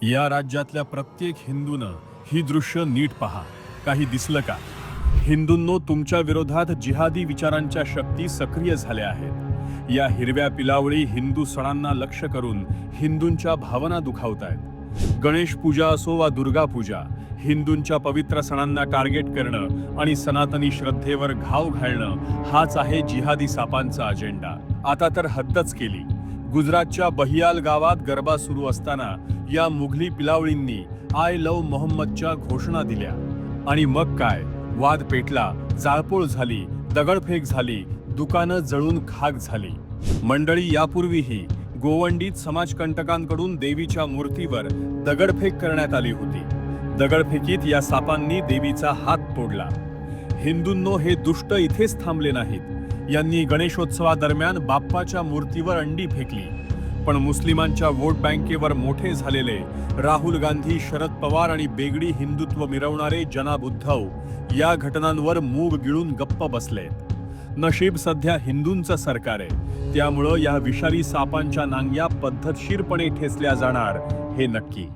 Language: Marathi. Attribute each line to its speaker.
Speaker 1: या राज्यातल्या प्रत्येक हिंदूनं ही दृश्य नीट पहा. काही दिसलं का? हिंदूंनो, तुमच्या विरोधात जिहादी विचारांच्या शक्ती सक्रिय झाल्या आहेत. या हिरव्या पिलावळी हिंदू सणांना लक्ष करून हिंदूंच्या भावना दुखावतायत. गणेश पूजा असो वा दुर्गा पूजा, हिंदूंच्या पवित्र सणांना टार्गेट करणं आणि सनातनी श्रद्धेवर घाव घालणं हाच आहे जिहादी सापांचा अजेंडा. आता तर हद्दच केली. गुजरातच्या बहियाल गावात गरबा सुरू असताना या मुघली पिलावळींनी आय लव्ह मोहम्मदच्या घोषणा दिल्या. आणि मग काय, वाद पेटला, जाळपोळ झाली, दगडफेक झाली, दुकानं जळून खाक झाली. मंडळी, यापूर्वीही गोवंडीत समाजकंटकांकडून देवीच्या मूर्तीवर दगडफेक करण्यात आली होती. दगडफेकीत या सापांनी देवीचा हात तोडला. हिंदूंनो, हे दुष्ट इथेच थांबले नाहीत. यांनी गणेशोत्सवादरम्यान बाप्पाच्या मूर्तीवर अंडी फेकली. पण मुस्लिमांच्या वोट बँकेवर मोठे झालेले राहुल गांधी, शरद पवार आणि बेगडी हिंदुत्व मिरवणारे जनाब उद्धव या घटनांवर मूग गिळून गप्प बसलेत. नशीब सध्या हिंदूंचं सरकार आहे, त्यामुळं या विषारी सापांच्या नांग्या पद्धतशीरपणे ठेचल्या जाणार हे नक्की.